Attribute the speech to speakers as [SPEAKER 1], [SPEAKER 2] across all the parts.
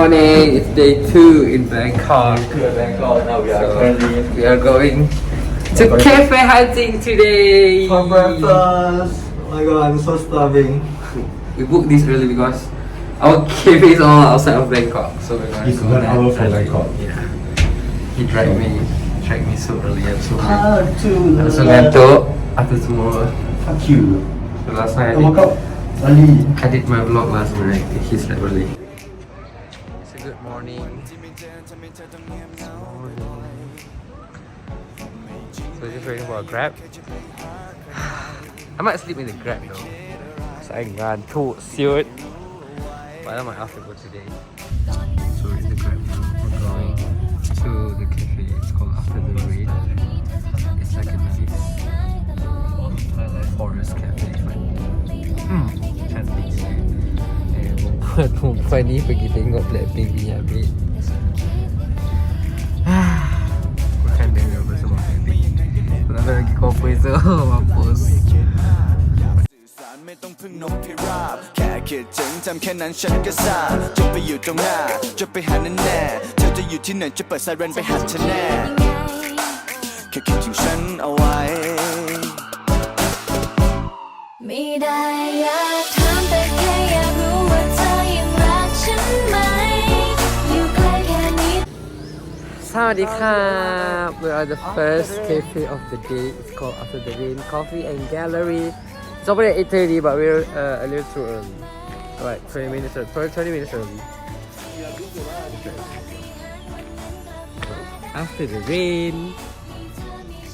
[SPEAKER 1] Morning, it's day 2 in Bangkok.
[SPEAKER 2] Now we are
[SPEAKER 1] So,
[SPEAKER 2] currently
[SPEAKER 1] we are going to cafe hunting today.
[SPEAKER 2] for breakfast. Oh my god, I'm so starving.
[SPEAKER 1] We booked this early because our cafe is all outside of Bangkok. So we're going
[SPEAKER 2] It's
[SPEAKER 1] to go
[SPEAKER 2] 1
[SPEAKER 1] there
[SPEAKER 2] hour from
[SPEAKER 1] early.
[SPEAKER 2] Bangkok.
[SPEAKER 1] Yeah. He dragged me so early. I'm so
[SPEAKER 2] How to
[SPEAKER 1] I'm so ngantuk after tomorrow.
[SPEAKER 2] Fuck you.
[SPEAKER 1] So last night
[SPEAKER 2] I woke up early.
[SPEAKER 1] I did my vlog last night. He slept early. It's a good morning. So just waiting for a grab. I might sleep in the grab though. So I ran to suit. But I might have to go today. So we're in the grab now. We're going to the cafe. It's called After the Rain. It's like a nice forest cafe. Cantik. Perempuan ni pergi tengok Blackpink punya bit. Bukan dengar bersama Blackpink. Tak ada lagi cover so mampus.
[SPEAKER 3] ไม่ต้องพึ่งนกพิราบแค่คิดถึงทำแค่นั้นฉันก็ทราบจะไปอยู่ตรงหน้าจะไปหาแน่แน่เธอจะอยู่ที่ไหนจะเปิดไซเรนไปหาเธอแน่แค่คิดถึงฉันเอาไว้
[SPEAKER 4] ไม่ได้อยากถามแต่แค่อยากรู้ว่าเธอยังรักฉันไหมอยู่ใกล้แค่นี้
[SPEAKER 1] SAWADEEKAAAAAAAP. We are the first cafe of the day. It's called After the Rain Coffee and Gallery. It's open at 8:30, but we're a little too early. Alright, 20 minutes early. After the rain.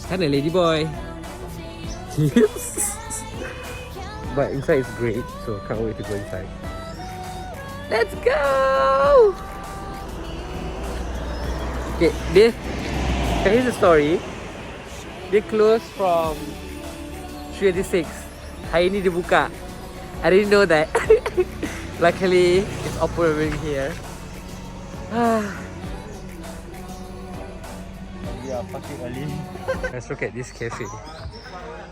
[SPEAKER 1] Hello, lady boy. But inside is great, so I can't wait to go inside. Let's go! Okay, here's the story. They closed from 3:36. Hari ni dia buka. I didn't know that. Luckily, it's open here.
[SPEAKER 2] We are fucking early.
[SPEAKER 1] Let's look at this cafe.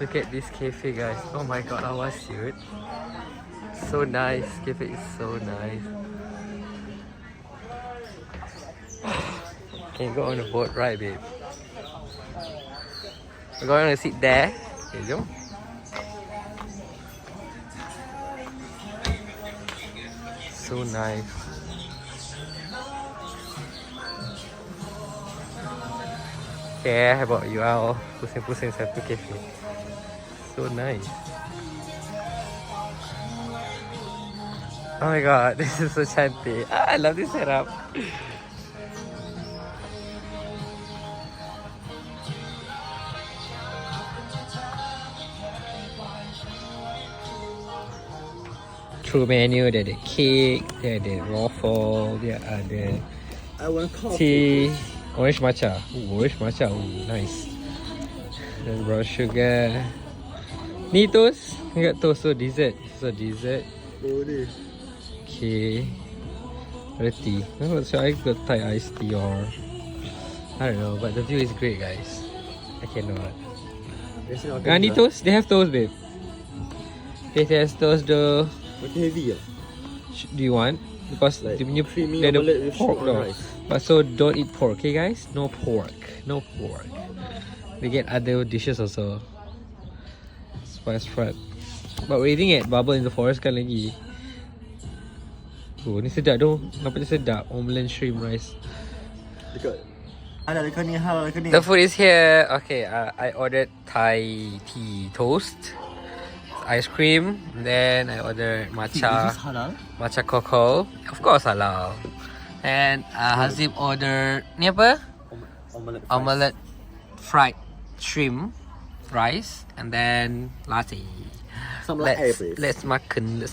[SPEAKER 1] Look at this cafe, guys. Oh my god, I was cute. So nice. Cafe is so nice. Can you go on a boat ride, babe? We're going to sit there. Okay, jom. So nice. Okay, how about you all? Pusing-pusing satu cafe. So nice. Oh my god, this is so cantik. I love this setup. True menu, dia ada cake, dia ada waffle, dia ada
[SPEAKER 2] I want coffee.
[SPEAKER 1] tea, orange matcha. Ooh, orange matcha, ooh, nice. Then brown sugar. Ni toast, enggak toast, so dessert. So dessert.
[SPEAKER 2] Boleh.
[SPEAKER 1] Okay. Ada tea. Oh, so I got Thai iced tea or I don't know, but the view is great, guys. I cannot. Ni toast, they have toast, babe. It has toast though.
[SPEAKER 2] Makin heavy ya?
[SPEAKER 1] Do you want? Because
[SPEAKER 2] Like
[SPEAKER 1] the new
[SPEAKER 2] creamy
[SPEAKER 1] they
[SPEAKER 2] omelette
[SPEAKER 1] the
[SPEAKER 2] with
[SPEAKER 1] pork
[SPEAKER 2] sugar
[SPEAKER 1] though.
[SPEAKER 2] rice.
[SPEAKER 1] But so don't eat pork, okay guys? No pork. No pork. We get other dishes also. Spice fried. But we're eating at Bubble in the Forest kan lagi. Oh, ni sedap tu. Nampak dia sedap. Omelette shrimp rice.
[SPEAKER 2] Dekat. Ada dekat ni, hal dekat ni.
[SPEAKER 1] The food is here. Okay, I ordered Thai tea toast, ice cream, then I ordered matcha.
[SPEAKER 2] Is this halal?
[SPEAKER 1] Matcha cocoa. Of course halal. And Hazim ordered ni apa?
[SPEAKER 2] Omelette.
[SPEAKER 1] Omelette fried shrimp rice and then latte.
[SPEAKER 2] Some latte, please.
[SPEAKER 1] Let's makan.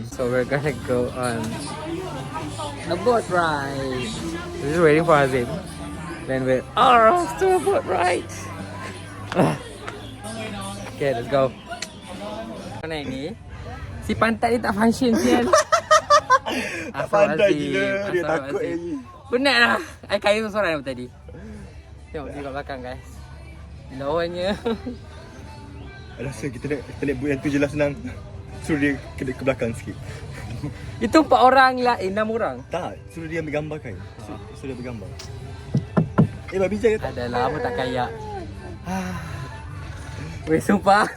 [SPEAKER 1] So we're gonna go on a boat ride. We're just waiting for Hazim. Then we're off to a boat ride. Okay, let's go. Naik ni si pantat ni tak function sial.
[SPEAKER 2] Tak pandai gila, dia takut lagi.
[SPEAKER 1] Penat lah. I kayu seorang tadi. Tengok dia kat belakang, guys. Lawannya.
[SPEAKER 2] Rasa kita nak buat yang tu je lah senang. suruh dia ke belakang sikit.
[SPEAKER 1] Itu 4 orang lah, 6 orang.
[SPEAKER 2] Tak, suruh dia ambil gambar kan. Suruh dia ambil gambar. Babi bijak ke tak?
[SPEAKER 1] Ada lama tak kaya. Weh, sumpah.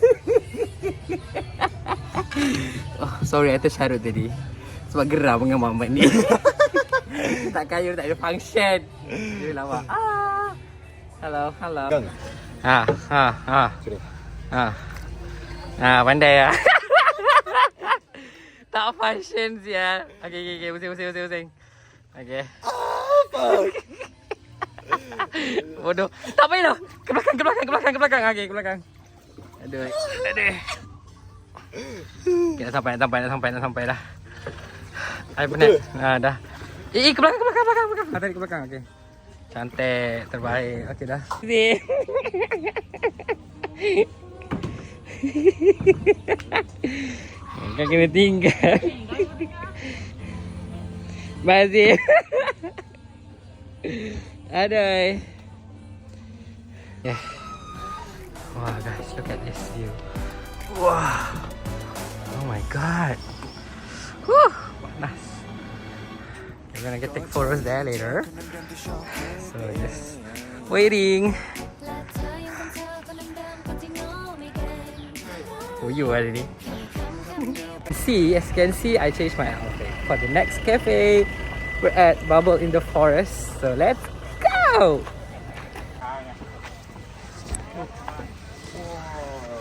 [SPEAKER 1] Oh, sorry, I tersyarut tadi. Sebab geram dengan Muhammad ni. Tak kaya, tak ada function. Dia lama. Hello.
[SPEAKER 2] Kang.
[SPEAKER 1] Pandai lah. Tak function siya. Okay. Pusing. Okay.
[SPEAKER 2] Fuck.
[SPEAKER 1] Bodoh. Tak payah dah. Ke belakang. Okay, ke belakang. Aduh. Okay, dah sampai dah. I penat. Dah. Ke belakang. Tarik ke belakang. Okay. Cantik, terbaik. Okay dah. Kau kena tinggal. Bazir. Aduh. Yeah. Wow guys, look at this view. Wow. Oh my god. Whew. Nice. We're gonna get take photos there later. So just waiting. Oh, you already. As you can see, I changed my outfit for the next cafe. We're at Bubble in the Forest, so let's go!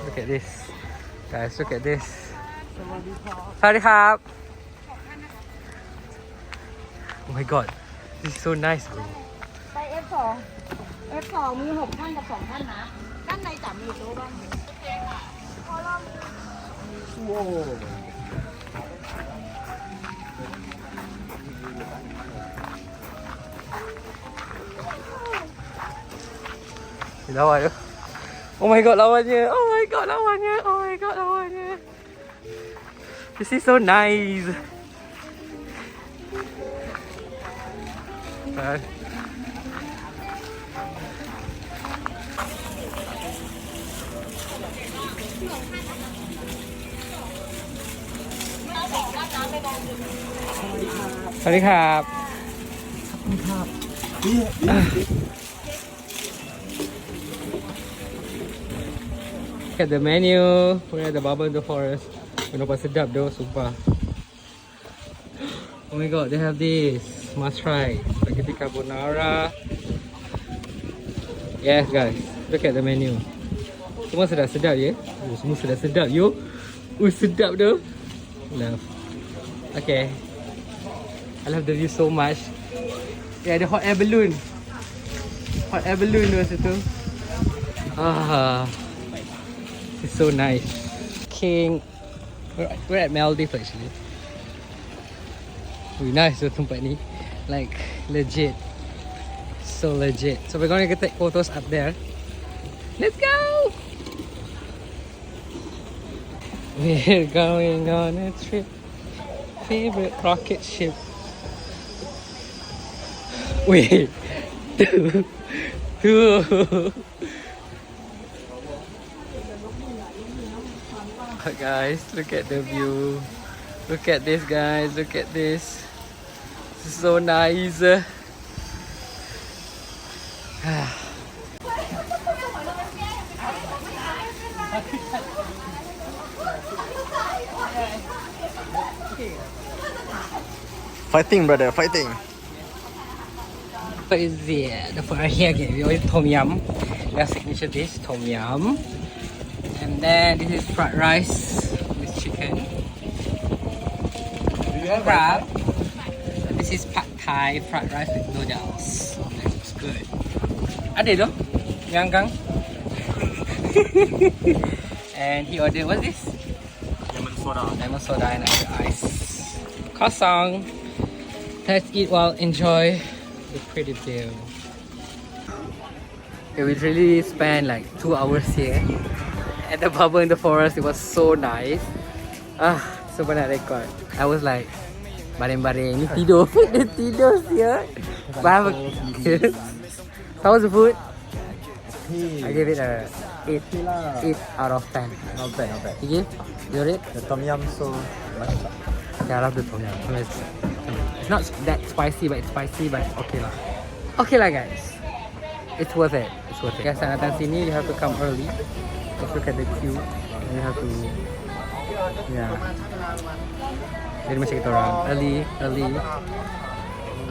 [SPEAKER 1] Look at this, guys. Look at this. SAWADEEKAAAAAAP. Oh my god, this is so nice, bro.
[SPEAKER 5] ไป F2 F2 มี6ท่านกับ2ท่านนะด้านในจับมีโต๊ะบ้าง
[SPEAKER 1] Lawan tu. Oh my god, lawannya. This is so nice. SAWADEEKAAAAAAP. Look at the menu. We're at the Bubble in the Forest. Nampak sedap doh, sumpah. Oh my god, they have this. Must try. Spaghetti carbonara. Yes guys, look at the menu. Semua sedap-sedap ya. Semua sedap-sedap yo. Sedap doh. Love. Okay. I love the view so much. Yeah, the hot air balloon. Hot air balloon tu situ. It's so nice. King. We're at Maldives actually. Really nice the tempat ni. Like legit. So legit. So we're gonna get take photos up there. Let's go! We're going on a trip. Favorite rocket ship. Wait. Two. Guys, look at the view. Look at this, guys. Look at this. This is so nice.
[SPEAKER 2] Fighting, brother, fighting.
[SPEAKER 1] What is it? The food right here again. We always tom yum. That's signature dish, tom yum. And then this is fried rice with chicken. Crab. And this is pad thai fried rice with noodles. That looks good. Ada tu? Yang kang. And he ordered what's this? Lemon soda and ice. Kosong. Let's eat while enjoy the pretty view. Okay, we really spent like 2 hours here at the Bubble in the Forest. It was so nice. So penat record. I was like baring-baring ni tidur. Dia tidur sia. How was the food? I gave it a 8 out of 10.
[SPEAKER 2] Not bad, not bad.
[SPEAKER 1] You give? You rate?
[SPEAKER 2] The tom yum so much.
[SPEAKER 1] Yeah, I love the tom yum. It's not that spicy, but it's spicy, but okay lah. Okay lah, guys. It's worth it. It's worth it. Guys, datang sini you have to come early. Just look at the queue. And you have to, yeah. Jadi macam kita orang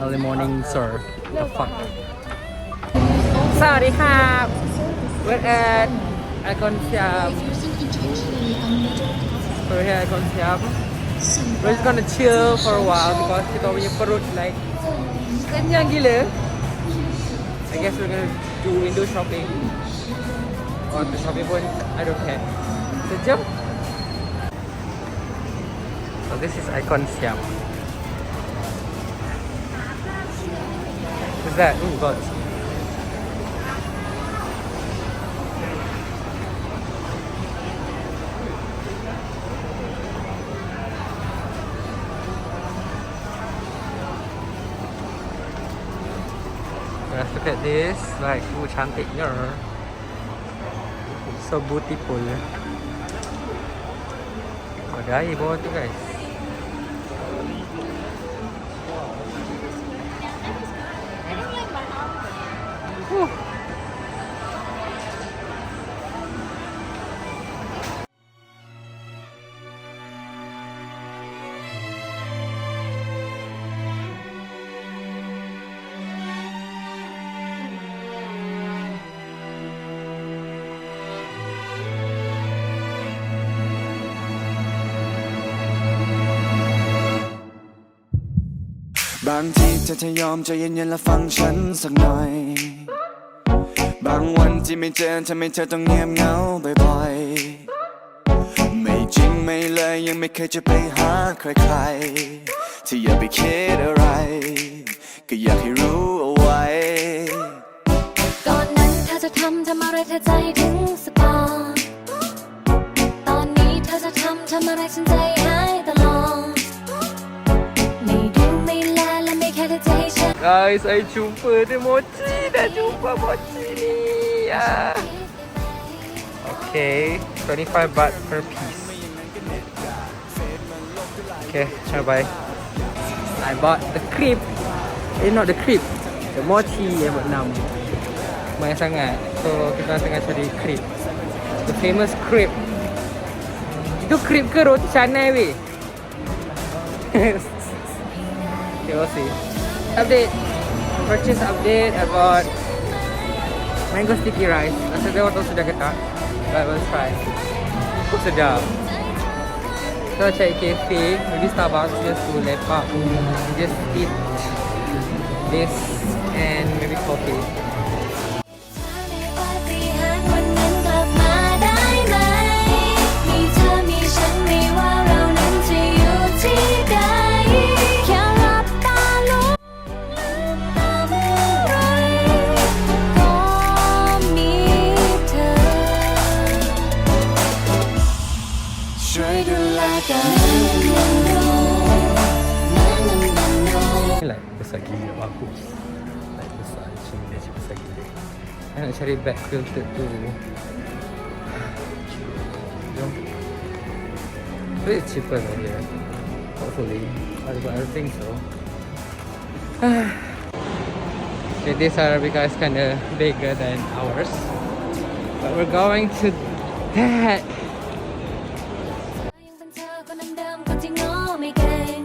[SPEAKER 1] early morning, sir. The fuck. Sawadee we're at Icon Siam. We're here at Icon Siam. We're just gonna chill for a while because kita punya perut like kenyang gila. I guess we're gonna do window shopping. Or the shopping pun, I don't care. Sejam. So this is Icon Siam. What's that? Oh god. Let's look at this, like, cantiknya. So beautiful. Ada air bawah tu guys.
[SPEAKER 3] บางทีเธอจะยอมใจเย็นๆและฟังฉันสักหน่อย บางวันที่ไม่เจอทำให้เธอต้องเงียบเหงาบ่อยๆไม่จริงไม่เลยยังไม่เคยจะไปหาใครๆที่อย่าไปคิดอะไรก็อยากให้รู้เอาไว้
[SPEAKER 4] ก่อนนั้นเธอจะทำอะไรเธอใจถึงสปอร์ตอนนี้เธอจะทำอะไรฉันใจหายตลอดไม่ดูไม่แลและไม่แค่เธอใจฉัน
[SPEAKER 1] Guys, I jumpa the mochi. Dah jumpa mochi ni. Yeah. Okay, 25 baht per piece. Okay, bye. I bought the crepe. Not the crepe. The mochi yang buat 6. Banyak sangat. So, kita tengah cari crepe. The famous crepe. Itu crepe ke roti canai weh? Okay, we'll see. Update. Purchase update. I bought mango sticky rice. Rasa dia waktu sudah ketak. But we'll try. Sedap. Kita cari cafe, maybe Starbucks just to lepak. Just eat this and maybe coffee.
[SPEAKER 4] วันนั้นกลับมาได้ไหมมีเธอมีฉันไม่ว่าเรานั้นจะอยู่ที่ใดแค่หลับตาลงตาเมื่อไรก็มีเธอช่วยดูแลกัน
[SPEAKER 1] Ni like besar gila bagus. Like besar macam besar gila. I nak cari bag filter tu. Jom. But it's cheaper than here. Hopefully. I think so. Okay, these Arabica is kind of bigger than ours. But we're going to that.
[SPEAKER 4] ยังเป็นเธอคนเดิมๆคนที่ง้อไม่เก่ง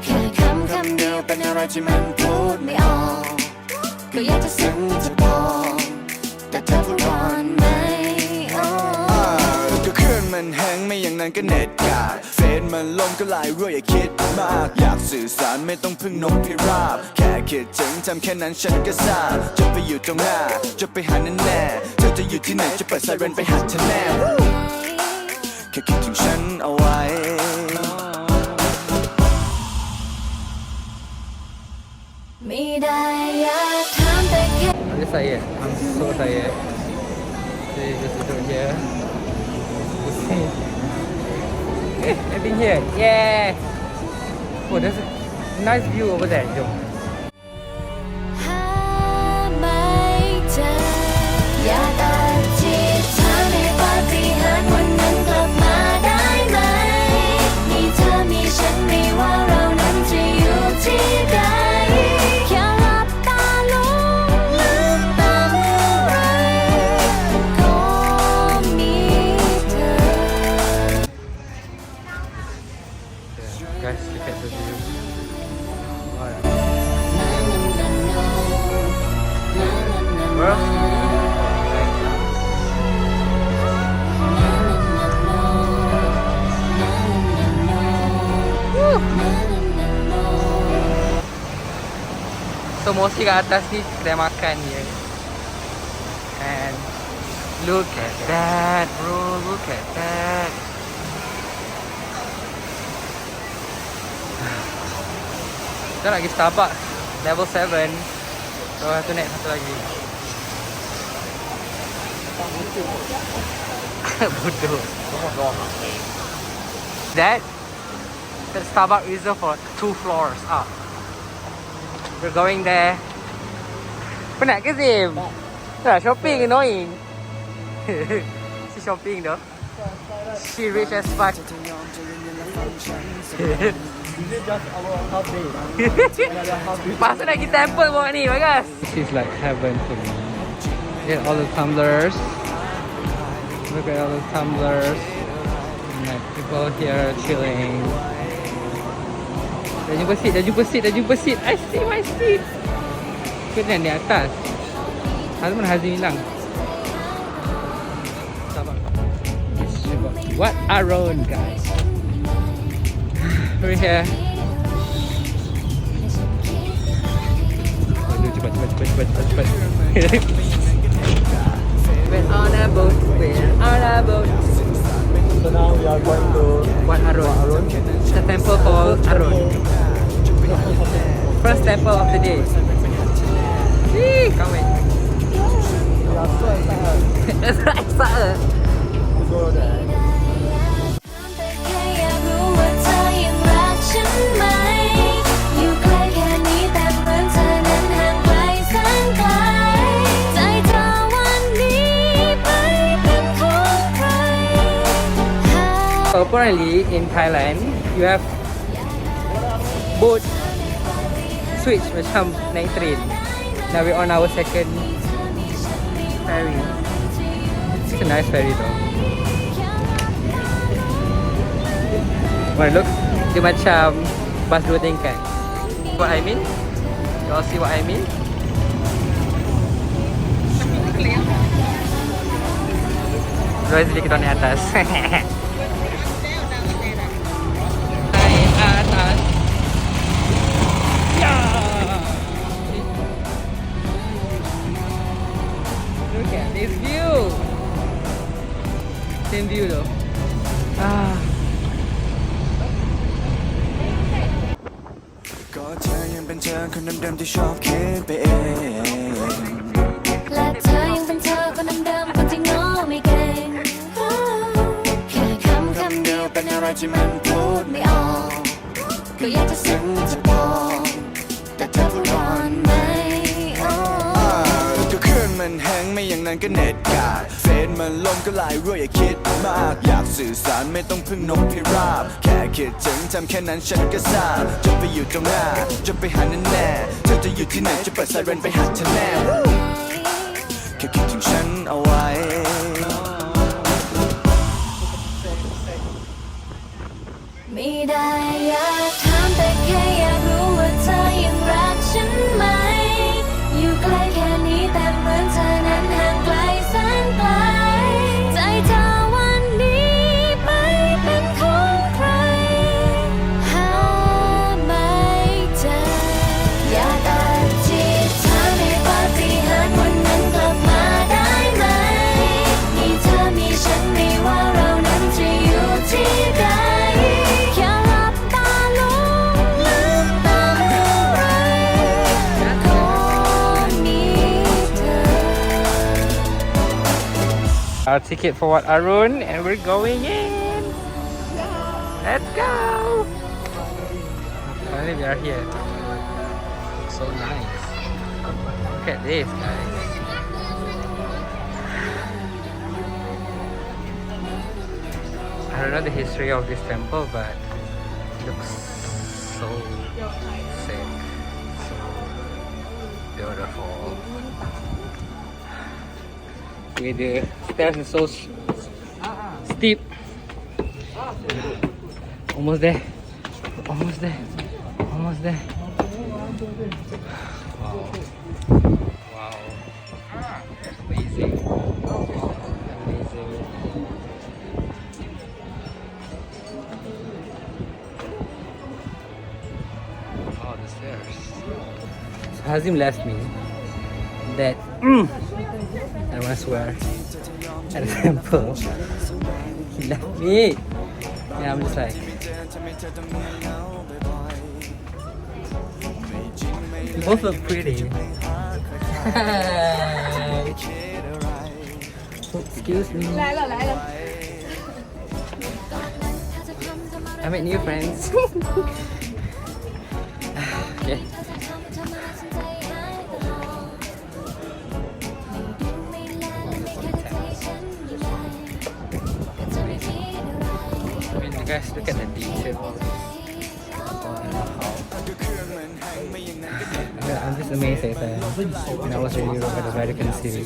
[SPEAKER 4] แค่คำเดียวเป็นอะไรที่มันพูดไม่ออกก็อยากจะซึ้งจะบอกแต่เธอพูดก่อนไหม
[SPEAKER 3] ก็เครื่องมันแห้งไม่อย่างนั้นก็เน็ตขาดเฟซมันลงก็ไลน์รั่วอย่าคิดมากอยากสื่อสารไม่ต้องพึ่งนกพิราบแค่คิดถึงทำแค่นั้นฉันก็ทราบจะไปอยู่ตรงหน้าจะไปหาแน่ๆเธอจะอยู่ที่ไหนจะเปิดไซเรนไปหาเธอแน่แค่คิดถึงฉันเอาไว้
[SPEAKER 4] ไม่ได้อยากถามแต่แค่
[SPEAKER 1] I'm just tired. I'm so tired. They just sit here. I think here. Yeah. Oh, there's a nice view over there. Jom.
[SPEAKER 4] หาไม่เจออยากอ
[SPEAKER 1] bro. So mostly kat atas ni kedai makan je. And look at that bro, look at that. Kita nak pergi Starbucks level 7. So have to naik satu lagi. Bodoh. That Starbucks reserved for 2 floors up. We're going there. Penat ke Zim? Nah, shopping annoying. She shopping though. She rich as fuck.
[SPEAKER 2] Is it just our half day? Another half day.
[SPEAKER 1] Pasal nak pergi temple bawa ni, bagus. This is like heaven to me. Get all the tumblers. Look at all the tumblers. And like people here chilling. Dah jumpa seat. I see my seat. Kena di atas. Hazman Hazim hilang. What a road, guys. We're here. Cepat. We're on a boat.
[SPEAKER 2] So now we are going to
[SPEAKER 1] What Arun? The temple called Arun. First temple of the day. Can't wait.
[SPEAKER 2] we are so excited
[SPEAKER 1] That's excited.
[SPEAKER 2] to go there.
[SPEAKER 4] แต่แค่อยากรู้ว่าเธอยังรักฉันไหมอยู่ใกล้แค่นี้แต่เหมือนเธอนั้นห่างไกลแสนไกลใจเธอวันนี้ไปเป็นของใคร
[SPEAKER 1] Apparently in Thailand you have boat switch macam naik train. Now we're on our second ferry. It's a nice ferry though. Well, look, dia macam bas 2 tingkat. What I mean? You all see what I mean? Guys, kita naik atas. Naik atas. Ya. Look at this view. Same view though. Ah.
[SPEAKER 3] ก็เธอยังเป็นเธอคนเดิมๆที่ชอบคิดไปเอง
[SPEAKER 4] และเธอยังเป็นเธอคนเดิมๆคนที่โง่ไม่เก่งแค่คำเดียวเป็นอะไรที่มันพูดไม่ออกก็อยากจะซึ้งจะบอกแต่เธอพูดร้อนไหมโอ้
[SPEAKER 3] ก็คลื่นมันแห้งไม่อย่างนั้นก็เน็ตกาดเฟซมันลมก็ไหลรั่วอย่าคิดมากอยากสื่อสารไม่ต้องพึ่งนกพิราบแค่คิดถึงทำแค่นั้นฉันก็ทราบจะไปอยู่ตรงหน้าจะไปหาแน่แน่เธอจะอยู่ที่ไหนจะเปิดไซเรนไปหาเธอแน่แค่คิดถึงฉันเอาไว้
[SPEAKER 4] ไม่ได้อยากถามแต่แค่อยากรู้ว่าเธอยังรักฉันไหมอยู่ใกล้แค่นี้แต่เหมือนเธอนั้นห่างไกลแสนไกลใจเธอวันนี้ไปเป็นของใครหาไม่เจออยากอธิษฐานให้ปาฏิหาริย์วันนั้นกลับมาได้ไหมมีเธอมีฉันไม่ว่าเรานั้นจะอยู่ที่ใดแค่หลับตาลงลืมตาเมื่อไรก็มีเธอ
[SPEAKER 1] Our ticket for what Arun and we're going in. Let's go. Finally we are here. So nice. Look at this, guys. I don't know the history of this temple, but it looks so sick, so beautiful. Okay, the stairs is so steep. Almost there. Wow. So Hazim left me that I want to swear at the temple. He left me. And I'm just like, you both look pretty. Excuse me. I made new friends. Okay. I mean, you guys look at the detail. I'm just amazed at when I was in Europe at the Vatican City.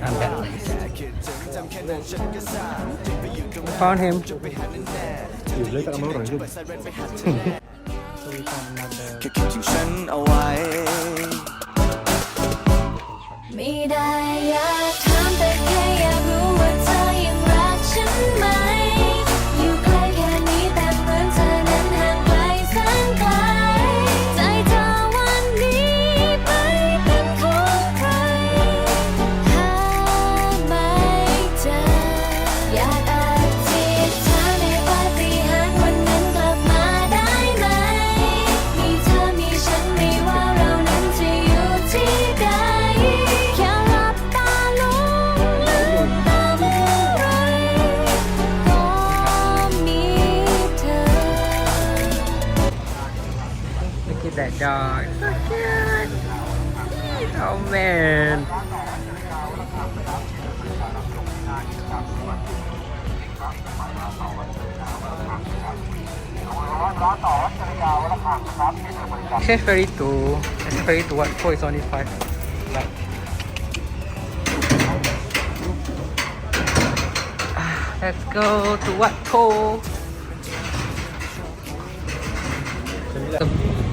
[SPEAKER 1] I'm that amazed. Found him. So we found another.
[SPEAKER 3] แค่คิดถึงฉันเอาไว้
[SPEAKER 4] ไม่ได้อยากถามแต่แค่อยากรู้ว่าเธอยังรักฉันไหมอยู่ใกล้แค่นี้แต่เหมือนเธอนั้นห่างไกลแสนไกลใจเธอวันนี้ไม่เป็นของใครหาไม่เจออยากอธิษฐานให้ปาฏิหาริย์วันนั้นกลับมาได้ไหมมีเธอมีฉันไม่ว่าเรานั้นจะอยู่ที่ใดแค่หลับตาลงลืมตาเมื่อไรก็มีเธอ
[SPEAKER 1] Look at that dog. So cute. Oh man. Chef 32. Chef 32 what for is only 5. Like, let's go to what pole?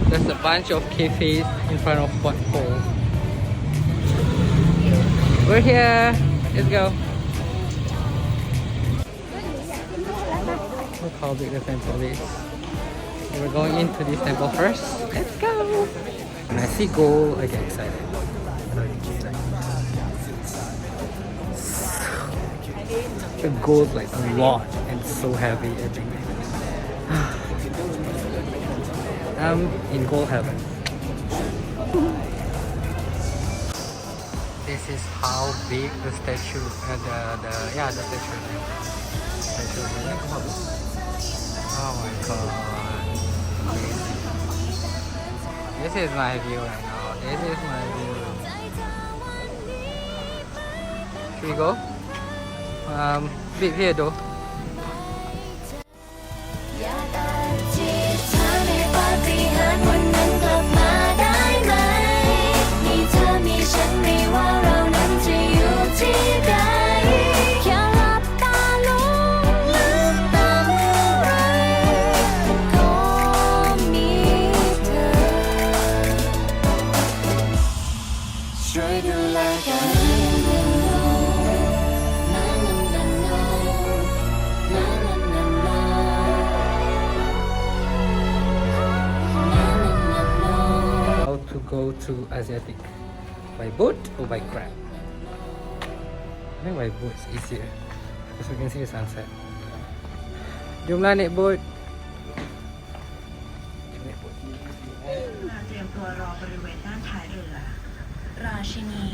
[SPEAKER 1] There's a bunch of cafes in front of what pole. We're here. Let's go. Look how big the temple is. We're going into this temple first. Let's go. When I see gold, I get excited. The gold's like a lot and so heavy everywhere. I'm in gold heaven. This is how big the statue, the statue. Oh my god. Amazing. This is my view right now. This is my view. Should we go? Bit here though.
[SPEAKER 4] อยากอธิษฐานให้ปาฏิหาริย์วันนั้นกลับมาได้ไหมมีเธอมีฉันไม่ว่าเรานั้นจะอยู่ที่ใดแค่หลับตาลงลืมตาเมื่อไรก็มีเธอช่วยดูแลกัน
[SPEAKER 1] How to go to Asiatic? By boat or by crab? I think by boat is easier because we can see the sunset. Jomlah naik boat.
[SPEAKER 5] เตรียมตัวรอบริเวณด้านท้ายเรือ ราชินี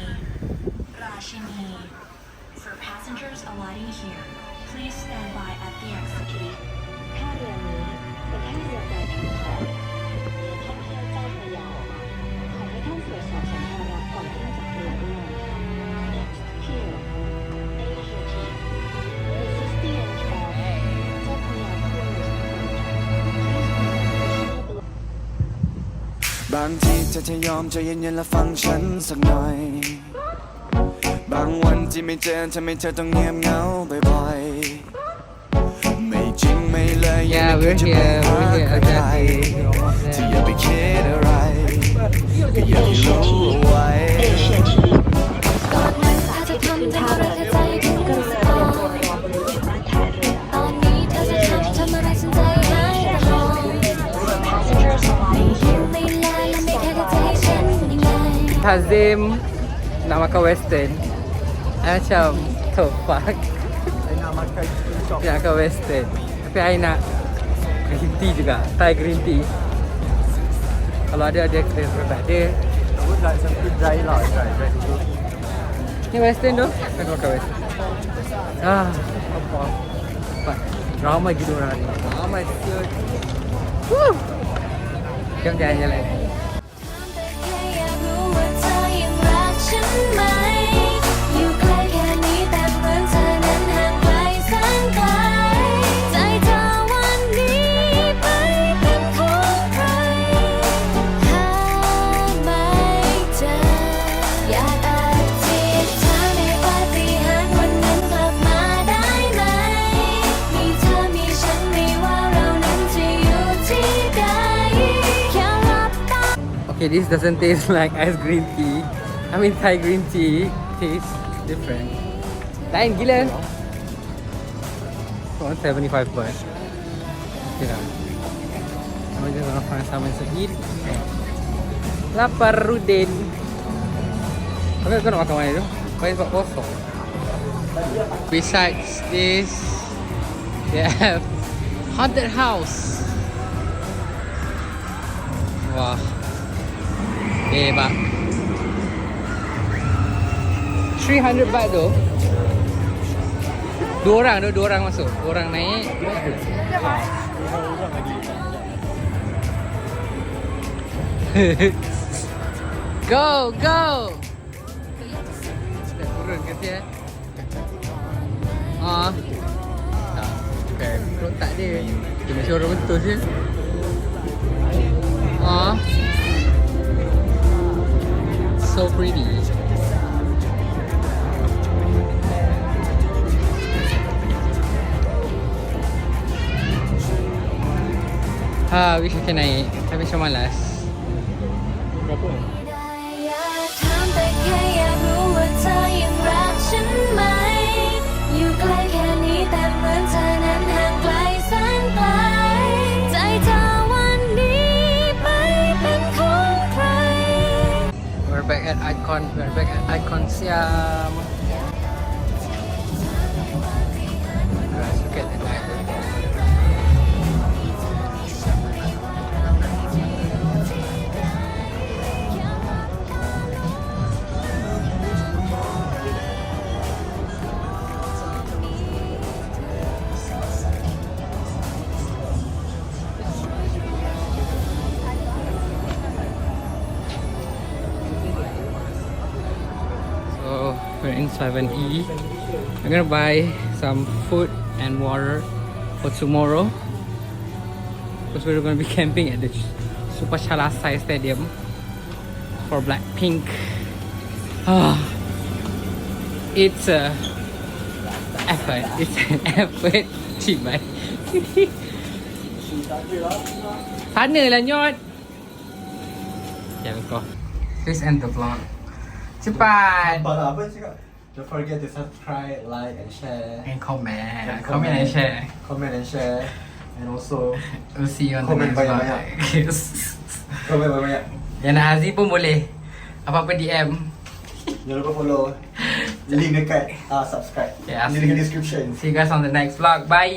[SPEAKER 5] For passengers alighting here, please stand by at the exit. ท่าเรือนี้เป็นท่าเรือปลายทางของเรือท่องเที่ยวเจ้าพระยาขอให้ท่านตรวจสอบสัมภาระก่อนที่จะเรือด้วย Here, Asiatic. This is the end of เจ้าพระยา cruise.
[SPEAKER 3] บางทีเธอจะยอมใจเย็นๆและฟังฉันสักหน่อย บางวันที่ไม่เจอทำให้เธอต้องเงียบเหงาบ่อยๆไม่จริงไม่เลยยัง
[SPEAKER 1] Yeah,
[SPEAKER 3] ไม่
[SPEAKER 1] we're
[SPEAKER 3] เคยจะ
[SPEAKER 1] here.
[SPEAKER 3] ไปหา
[SPEAKER 1] We're
[SPEAKER 3] ใคร
[SPEAKER 1] here.
[SPEAKER 3] ที่อย่าไปคิดอะไรก็อย่าให้รู้เอาไว้
[SPEAKER 4] ก่อนนั้นเธอจะทำอะไรใจถึงกระสับตอนนี้เธอจะทำอะไรฉันใจหายระหองไม่ยิ้มไม่แล
[SPEAKER 1] Tazim nak makan western. I macam the fuck.
[SPEAKER 2] I nak makan chicken chop.
[SPEAKER 1] Nak makan western. Tapi I nak green tea juga. Thai green tea. Kalau ada kena. Tak ada.
[SPEAKER 2] I would like some good dry lah. Dry dulu.
[SPEAKER 1] Ni western tu. Kan makan western. Apa? Cepat. Ramai gila orang ni. Ramai siut. Woo! Jom jalan-jalan.
[SPEAKER 4] แค่อยากรู้ว่าเธอยังรักฉันไหม อยู่ใกล้แค่นี้แต่เหมือนเธอนั้นห่างไกลแสนไกล ใจเธอวันนี้ไปเป็นของใคร หาไม่เจอ อยากอธิษฐานให้ปาฏิหาริย์วันนั้นกลับมาได้ไหม มีเธอมีฉันไม่ว่าเรานั้นจะอยู่ที่ใด แค่หลับตา
[SPEAKER 1] Okay, this doesn't taste like ice green tea. I mean Thai green tea tastes different. Lain gila. 175 baht. Okay lah. I'm just gonna find somewhere to eat. Lapar Rudin. Okay, kau nak makan mana tu? Kau sebab kosong. Besides this, they have haunted house. Wah. Hebat. 300 baht tu. Dua orang masuk. Dua orang naik. Go. Dah turun ke dia? Tak. Okay. Perut tak ada. Dia macam orang betul je. So pretty. Wish I can naik. Tapi macam malas.
[SPEAKER 2] Berapa?
[SPEAKER 4] อยากถามแต่แค่อยากรู้ว่าเธอยังรักฉันไหม อยู่ใกล้แค่นี้แต่เหมือนเธอนั้นห่างไกลแสนไกล ใจเธอวันนี้ไปเป็นของใคร
[SPEAKER 1] We're back at Icon Siam. Guys, look at the night. So we're in 7E. I'm gonna buy some food and water for tomorrow because we're gonna be camping at the Super Chalasai Stadium for Blackpink. It's a effort. It's an effort. Cibai. Sana lah nyot. Yeah, go. Please end the vlog. Cepat.
[SPEAKER 2] Apa cakap? Don't forget to subscribe, like and share.
[SPEAKER 1] And comment. Comment and share.
[SPEAKER 2] Comment and share. And also
[SPEAKER 1] We'll see you on the
[SPEAKER 2] Comment
[SPEAKER 1] next vlog.
[SPEAKER 2] banyak-banyak. Comment banyak.
[SPEAKER 1] Yang nak Aziz pun boleh. Apa-apa DM.
[SPEAKER 2] Jangan lupa follow. Link dekat subscribe.
[SPEAKER 1] Yeah,
[SPEAKER 2] Link dekat description.
[SPEAKER 1] See you guys on the next vlog. Bye.